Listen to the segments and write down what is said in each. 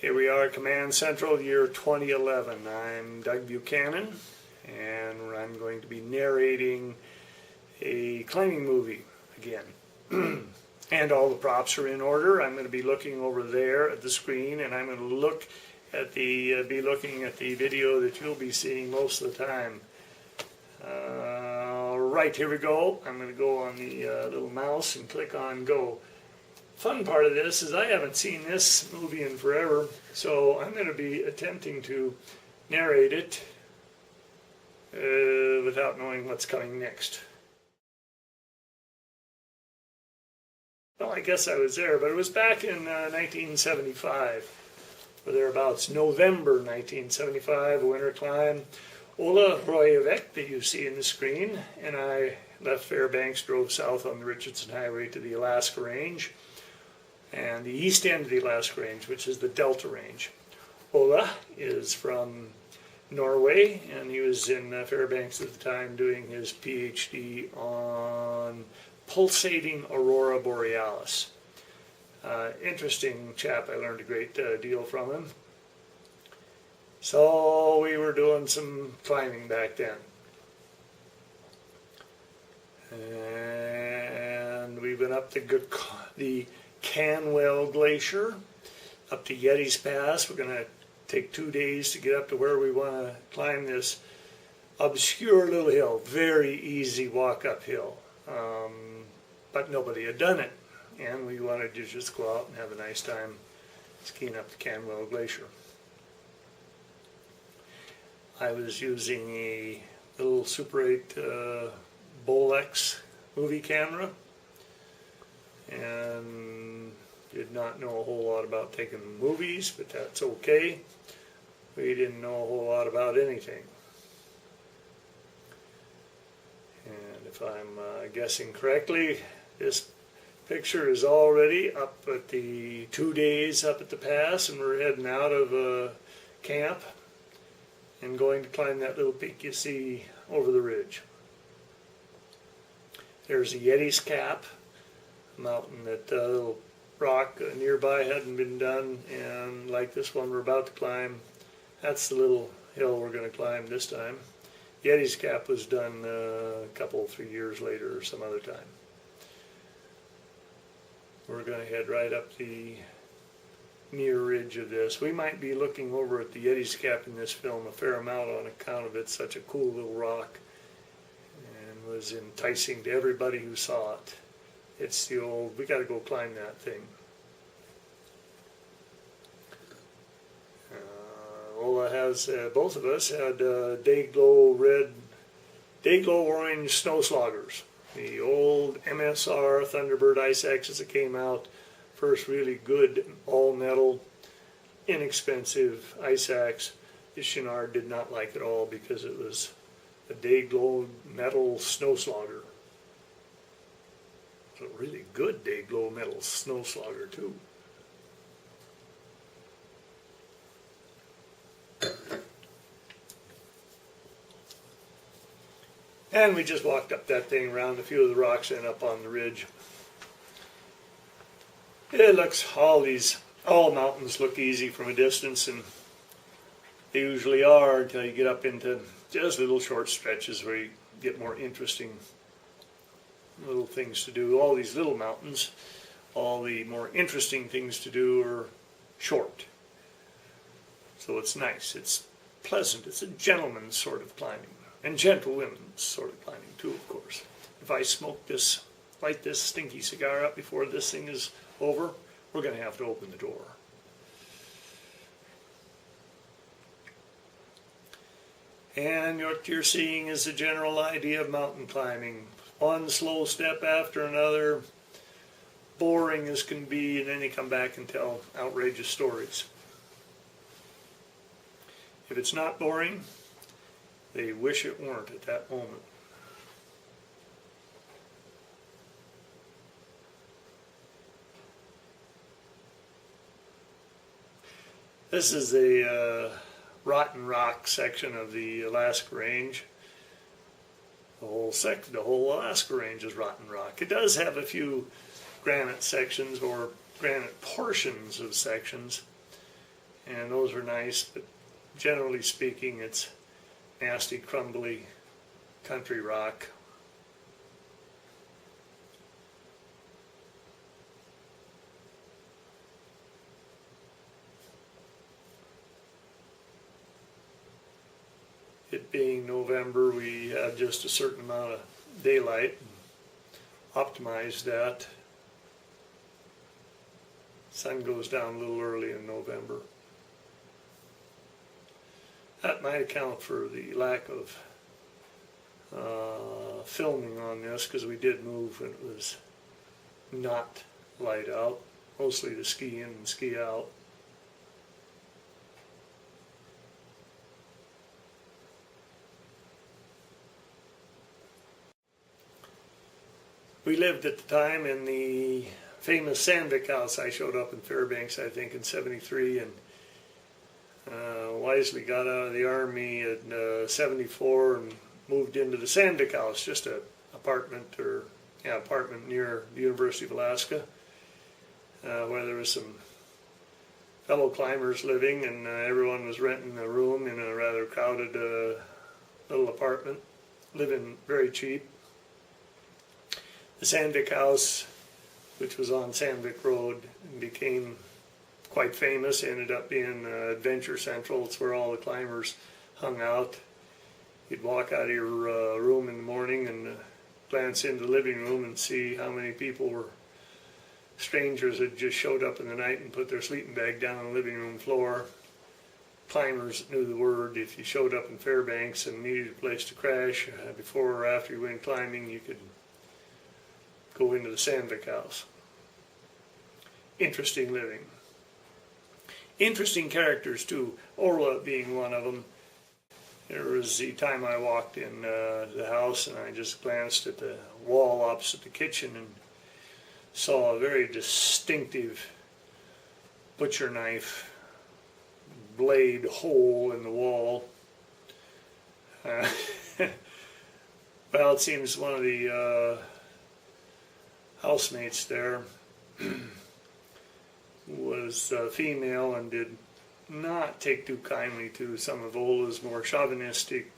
Here we are, Command Central, year 2011. I'm Doug Buchanan, and I'm going to be narrating a climbing movie again. And all the props are in order. I'm going to be looking over there at the screen, and I'm going to look at be looking at the video that you'll be seeing most of the time. Right, here we go. I'm going to go on the little mouse and click on go. Fun part of this is I haven't seen this movie in forever, so I'm going to be attempting to narrate it without knowing what's coming next. Well, I guess I was there, but it was back in 1975, or thereabouts, November 1975, a winter climb. Ola Royrvik that you see in the screen, and I left Fairbanks, drove south on the Richardson Highway to the Alaska Range, and the east end of the Alaska Range, which is the Delta Range. Ola is from Norway, and he was in Fairbanks at the time doing his PhD on pulsating aurora borealis. Interesting chap. I learned a great deal from him. So we were doing some climbing back then. And we went up the Canwell Glacier, up to Yeti's Pass. We're going to take 2 days to get up to where we want to climb this obscure little hill. Very easy walk uphill. But nobody had done it. And we wanted to just go out and have a nice time skiing up the Canwell Glacier. I was using a little Super 8 Bolex movie camera, and did not know a whole lot about taking movies, but that's okay. We didn't know a whole lot about anything. And if I'm guessing correctly, this picture is already up at the 2 days up at the pass, and we're heading out of camp and going to climb that little peak you see over the ridge. There's a Yeti's Cap, a mountain that little rock nearby hadn't been done, and like this one we're about to climb, that's the little hill we're going to climb this time. Yeti's Cap was done a couple, 3 years later or some other time. We're going to head right up the near ridge of this. We might be looking over at the Yeti's Cap in this film a fair amount on account of it's such a cool little rock and was enticing to everybody who saw it. It's the old, we got to go climb that thing. Ola has, both of us had day-glow orange snow sloggers. The old MSR Thunderbird ice axes that came out, first really good all-metal, inexpensive ice axe. The Chenard did not like it all because it was a day-glow metal snow slogger. It's a really good day-glow metal snow slogger too. And we just walked up that thing around a few of the rocks and up on the ridge. It looks, all mountains look easy from a distance, and they usually are until you get up into just little short stretches where you get more interesting little things to do. All these little mountains, all the more interesting things to do are short. So it's nice, it's pleasant, it's a gentleman's sort of climbing. And gentlewomen's sort of climbing too, of course. If I light this stinky cigar up before this thing is over, we're going to have to open the door. And what you're seeing is the general idea of mountain climbing. One slow step after another, boring as can be, and then you come back and tell outrageous stories. If it's not boring, they wish it weren't at that moment. This is the Rotten Rock section of the Alaska Range. The whole Alaska Range is rotten rock. It does have a few granite sections or granite portions of sections, and those are nice, but generally speaking, it's nasty, crumbly country rock. It being November, we have just a certain amount of daylight, optimize that. Sun goes down a little early in November. That might account for the lack of filming on this, because we did move when it was not light out, mostly to ski in and ski out. We lived at the time in the famous Sandvik house. I showed up in Fairbanks, I think, in '73, and wisely got out of the Army in '74 and moved into the Sandvik house, just an apartment near the University of Alaska, where there was some fellow climbers living, and everyone was renting a room in a rather crowded little apartment, living very cheap. The Sandvik house, which was on Sandvik Road, became quite famous, ended up being Adventure Central. It's where all the climbers hung out. You'd walk out of your room in the morning and glance into the living room and see how many people were strangers that just showed up in the night and put their sleeping bag down on the living room floor. Climbers that knew the word. If you showed up in Fairbanks and needed a place to crash before or after you went climbing, you could go into the Sandvik house. Interesting living. Interesting characters too, Orla being one of them. There was the time I walked in the house and I just glanced at the wall opposite the kitchen and saw a very distinctive butcher knife blade hole in the wall. Well, it seems one of the housemates there was female and did not take too kindly to some of Ola's more chauvinistic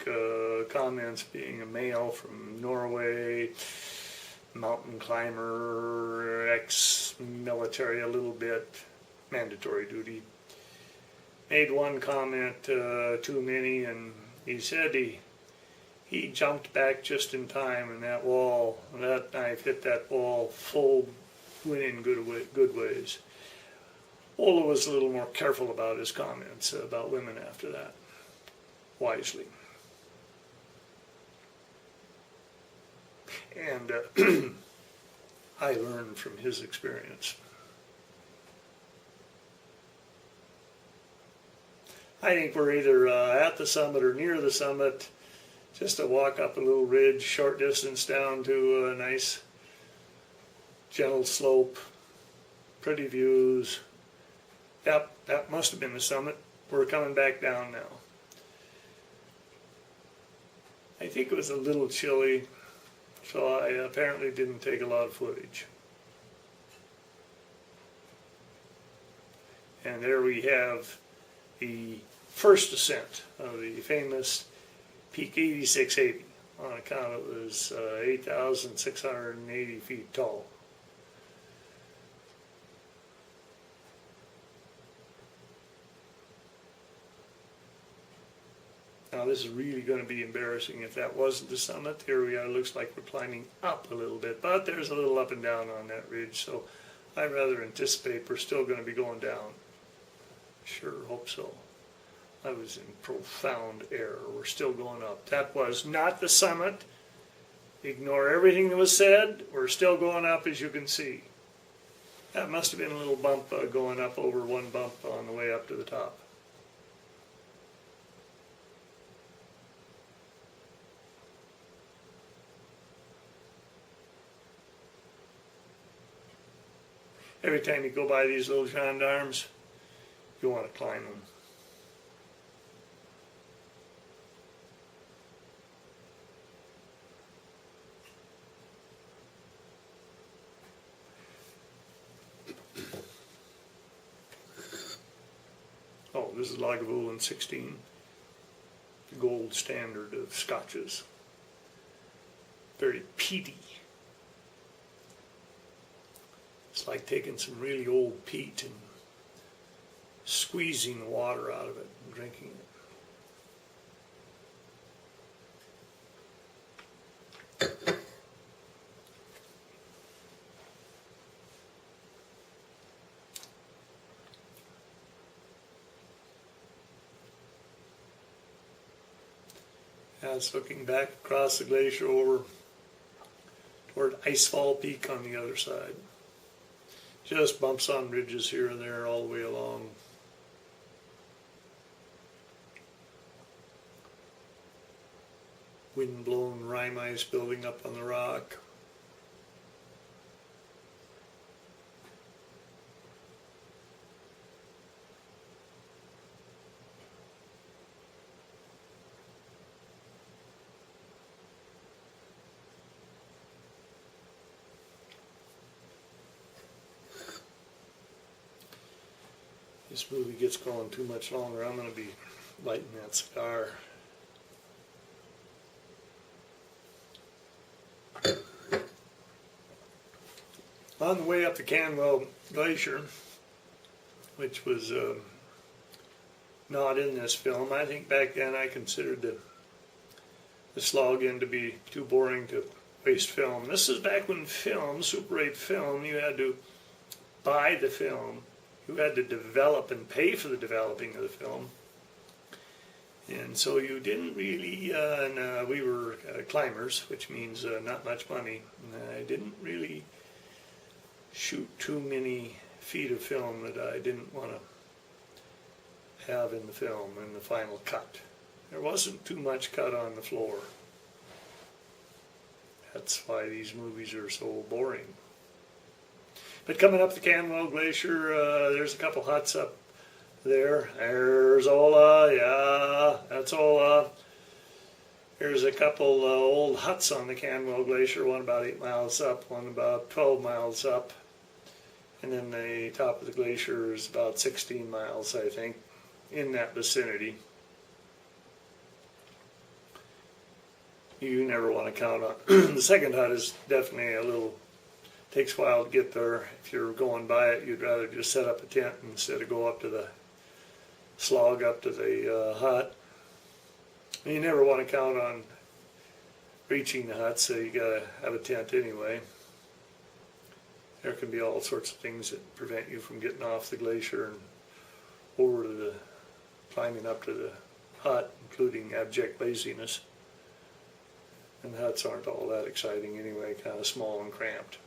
comments, being a male from Norway, mountain climber, ex-military a little bit, mandatory duty. Made one comment too many, and he said he jumped back just in time, and that knife hit that wall full, went in good ways. Ola was a little more careful about his comments about women after that, wisely. And I learned from his experience. I think we're either at the summit or near the summit, just to walk up a little ridge, short distance down to a nice gentle slope, pretty views. Yep, that must have been the summit. We're coming back down now. I think it was a little chilly, so I apparently didn't take a lot of footage. And there we have the first ascent of the famous Peak 8680, on account it was 8,680 feet tall. Now this is really going to be embarrassing if that wasn't the summit. Here we are, looks like we're climbing up a little bit, but there's a little up and down on that ridge, so I rather anticipate we're still going to be going down. Sure hope so. I was in profound error. We're still going up. That was not the summit. Ignore everything that was said. We're still going up, as you can see. That must have been a little bump going up over one bump on the way up to the top. Every time you go by these little gendarmes, you want to climb them. Oh, This is Lagavulin 16, the gold standard of scotches. Very peaty. It's like taking some really old peat and squeezing the water out of it and drinking it. That's looking back across the glacier over toward Icefall Peak on the other side. Just bumps on ridges here and there all the way along. Wind-blown rime ice building up on the rock. This movie gets going too much longer. I'm going to be lighting that cigar. On the way up the Canwell Glacier, which was not in this film, I think back then I considered the slog in to be too boring to waste film. This is back when film, Super 8 film, you had to buy the film. You had to develop and pay for the developing of the film. And so you didn't really, and we were climbers, which means not much money. I didn't really shoot too many feet of film that I didn't want to have in the film, in the final cut. There wasn't too much cut on the floor. That's why these movies are so boring. But coming up the Canwell Glacier, there's a couple huts up there. There's Ola, yeah, that's Ola. There's a couple old huts on the Canwell Glacier, one about 8 miles up, one about 12 miles up. And then the top of the glacier is about 16 miles, I think, in that vicinity. You never want to count on. The second hut is definitely a little, takes a while to get there. If you're going by it, you'd rather just set up a tent instead of go up to the slog up to the hut. And you never want to count on reaching the hut, so you gotta have a tent anyway. There can be all sorts of things that prevent you from getting off the glacier and over to the, climbing up to the hut, including abject laziness. And the huts aren't all that exciting anyway, kind of small and cramped.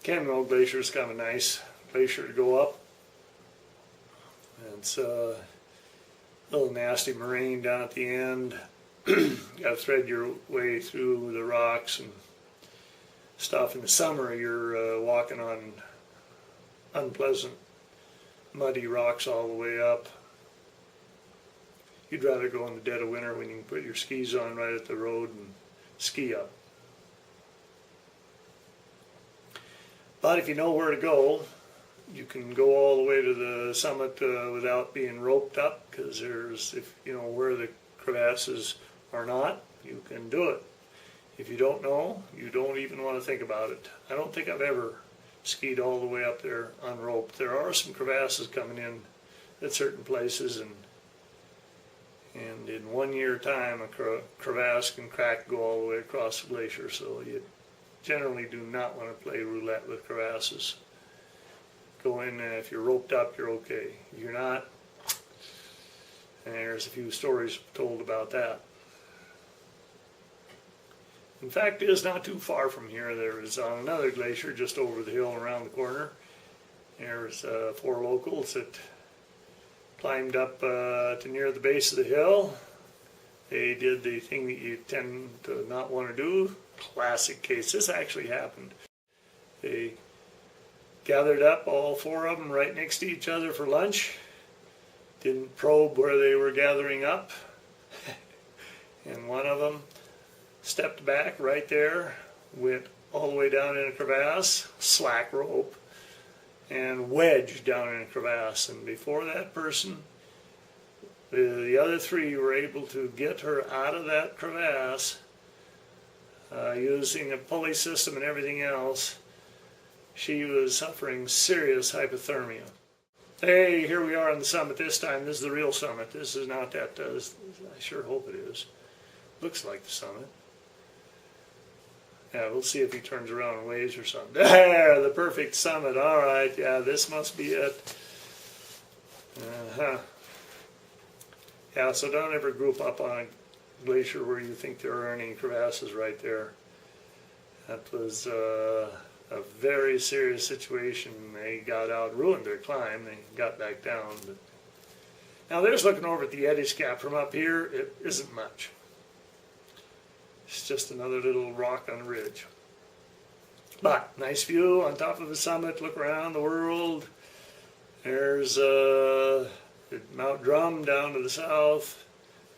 Canwell Glacier is kind of a nice glacier to go up. It's a little nasty moraine down at the end. You got to thread your way through the rocks and stuff. In the summer, you're walking on unpleasant, muddy rocks all the way up. You'd rather go in the dead of winter when you can put your skis on right at the road and ski up. But if you know where to go, you can go all the way to the summit without being roped up, because there's, if you know where the crevasses are not, you can do it. If you don't know, you don't even want to think about it. I don't think I've ever skied all the way up there unroped. There are some crevasses coming in at certain places, and in 1 year time a crevasse can crack, go all the way across the glacier, so you generally do not want to play roulette with crevasses. Go in, if you're roped up, you're okay. If you're not, and there's a few stories told about that. In fact, it is not too far from here. There is on another glacier just over the hill around the corner. There's 4 locals that climbed up to near the base of the hill. They did the thing that you tend to not want to do. Classic case. This actually happened. They gathered up, all four of them, right next to each other for lunch. Didn't probe where they were gathering up. And one of them stepped back right there, went all the way down in a crevasse, slack rope, and wedged down in a crevasse. And before that person, the other three were able to get her out of that crevasse using a pulley system and everything else. She was suffering serious hypothermia. Hey, here we are on the summit this time. This is the real summit. This is not that, I sure hope it is. Looks like the summit. Yeah, we'll see if he turns around and waves or something. There, the perfect summit. All right, yeah, this must be it. Yeah, so don't ever group up on a glacier where you think there are any crevasses right there. That was a very serious situation. They got out, ruined their climb. They got back down. But now there's looking over at the Eddies Cap from up here. It isn't much. It's just another little rock on the ridge. But nice view on top of the summit. Look around the world. There's Mount Drum down to the south.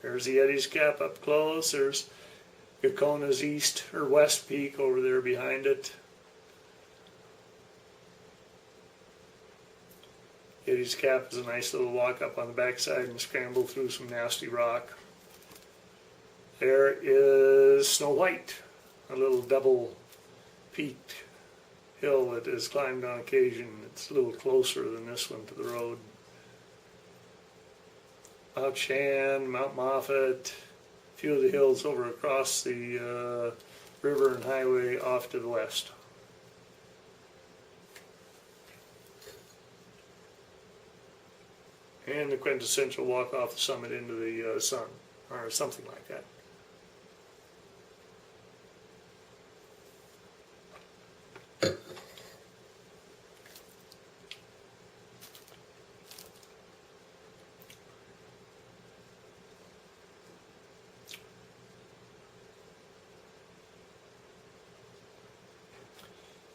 There's the Eddies Cap up close. There's Gakona's east or west peak over there behind it. Eddies Cap is a nice little walk up on the backside and scramble through some nasty rock. There is Snow White, a little double-peaked hill that is climbed on occasion. It's a little closer than this one to the road. Mount Shan, Mount Moffat, a few of the hills over across the river and highway off to the west. And the quintessential walk off the summit into the sun, or something like that.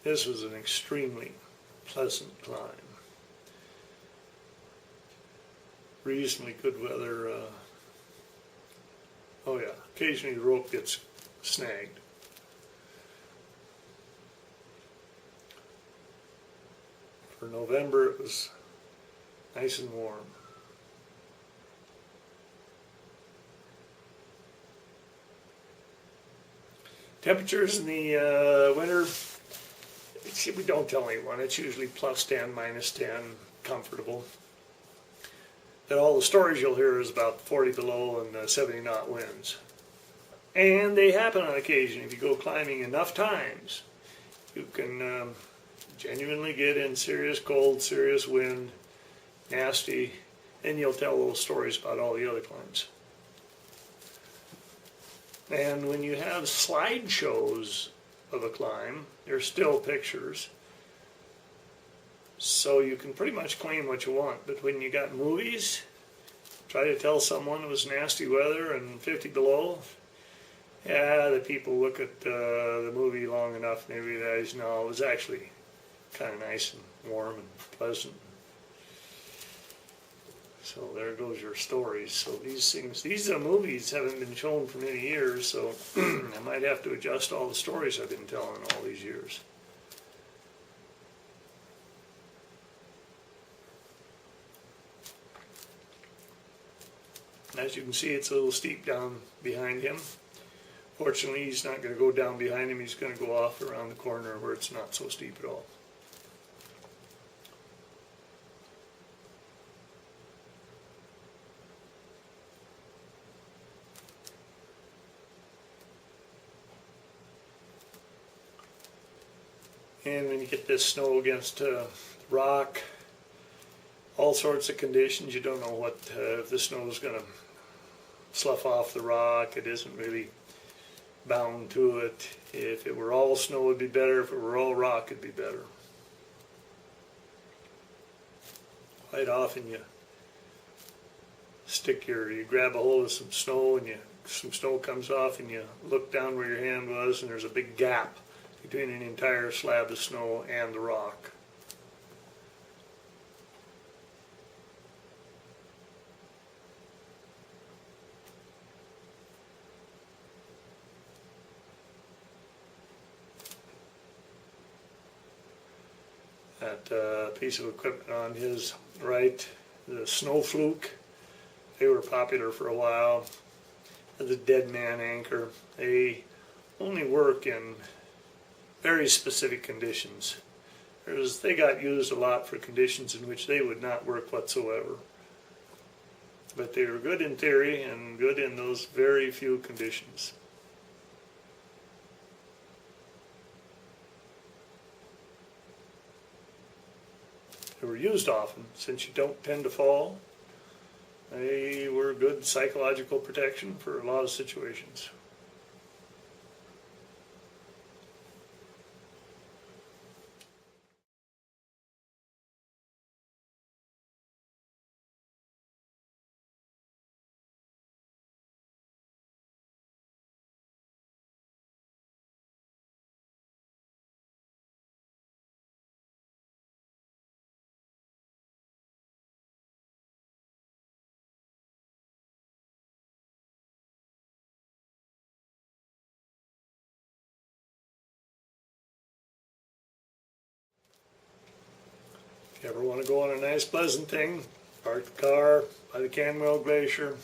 This was an extremely pleasant climb. Reasonably good weather. Oh yeah, occasionally the rope gets snagged. For November it was nice and warm. Temperatures in the winter, we don't tell anyone, it's usually plus 10, minus 10, comfortable. But all the stories you'll hear is about 40 below and 70 knot winds. And they happen on occasion. If you go climbing enough times, you can genuinely get in serious cold, serious wind, nasty, and you'll tell those stories about all the other climbs. And when you have slideshows of a climb, there's still pictures. So you can pretty much claim what you want. But when you got movies, try to tell someone it was nasty weather and 50 below. Yeah, the people look at the movie long enough and they realize, no, it was actually kind of nice and warm and pleasant. So there goes your stories. So these movies haven't been shown for many years, so I might have to adjust all the stories I've been telling all these years. As you can see, it's a little steep down behind him. Fortunately, he's not going to go down behind him. He's going to go off around the corner where it's not so steep at all. And when you get this snow against rock, all sorts of conditions, you don't know what if the snow is going to slough off the rock. It isn't really bound to it. If it were all snow, it would be better. If it were all rock, it'd be better. Quite often you grab a hold of some snow and some snow comes off and you look down where your hand was and there's a big gap between an entire slab of snow and the rock. That piece of equipment on his right, the snow fluke, they were popular for a while. The dead man anchor, they only work in very specific conditions. They got used a lot for conditions in which they would not work whatsoever. But they were good in theory and good in those very few conditions. They were used often, since you don't tend to fall. They were good psychological protection for a lot of situations. If you ever want to go on a nice pleasant thing, park the car by the Canwell Glacier.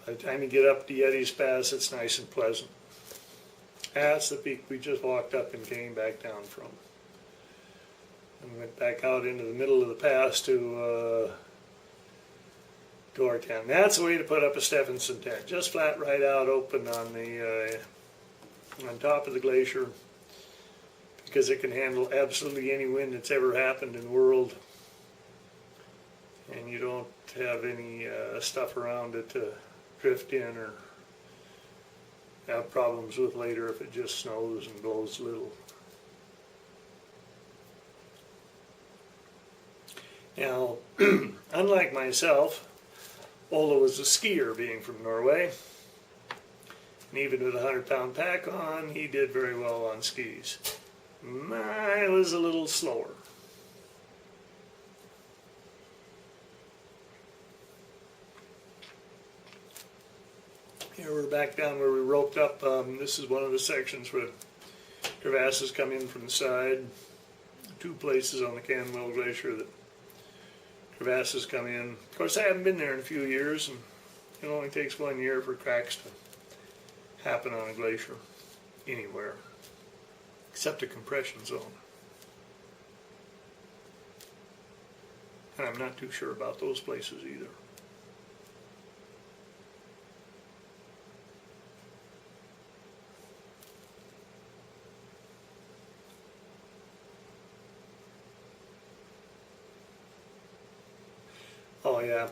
By the time you get up to Yeti's Pass, it's nice and pleasant. That's the peak we just walked up and came back down from. And went back out into the middle of the pass to our tent. That's the way to put up a Stephenson tent. Just flat right out open on the on top of the glacier, because it can handle absolutely any wind that's ever happened in the world. And you don't have any stuff around it to drift in or have problems with later if it just snows and blows little. Now, unlike myself, Ola was a skier, being from Norway. And even with a 100-pound pack on, he did very well on skis. I was a little slower. Here we're back down where we roped up. This is one of the sections where crevasses come in from the side. Two places on the Canwell Glacier that crevasses come in. Of course, I haven't been there in a few years, and it only takes 1 year for cracks to happen on a glacier anywhere, except a compression zone. And I'm not too sure about those places either. Oh yeah,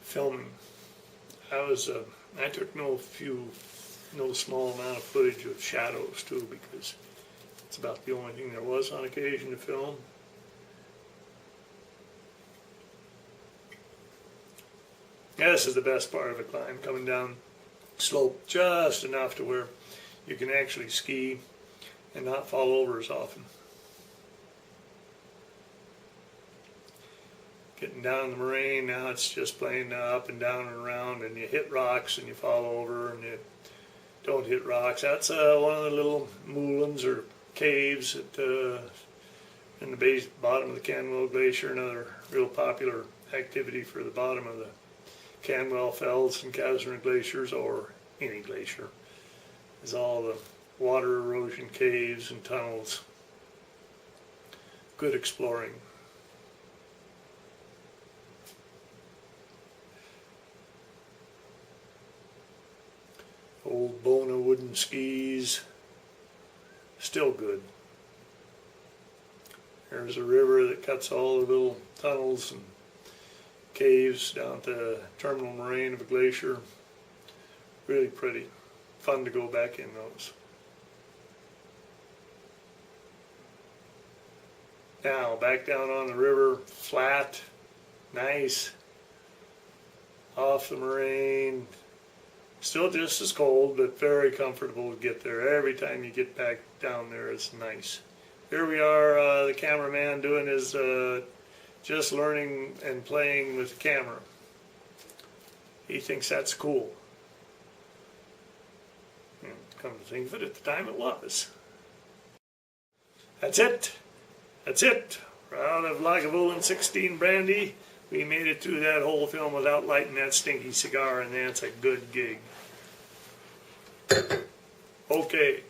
filming. I took no small amount of footage of shadows too, because it's about the only thing there was on occasion to film. Yeah, this is the best part of the climb, coming down slope just enough to where you can actually ski and not fall over as often. Getting down the moraine, now it's just plain up and down and around, and you hit rocks and you fall over, and you don't hit rocks. That's one of the little moulins or caves in the bottom of the Canwell Glacier, another real popular activity for the bottom of the Canwell Fells and Kazarn glaciers, or any glacier, is all the water erosion caves and tunnels. Good exploring. Old Bona wooden skis, still good. There's a river that cuts all the little tunnels and caves down to the terminal moraine of a glacier. Really pretty. Fun to go back in those. Now, back down on the river, flat, nice, off the moraine. Still just as cold, but very comfortable to get there. Every time you get back down there, it's nice. Here we are, the cameraman doing his just learning and playing with the camera. He thinks that's cool. And come to think of it, at the time it was. That's it. That's it. We're out of Lagavulin 16 brandy. We made it through that whole film without lighting that stinky cigar, and that's a good gig. Okay.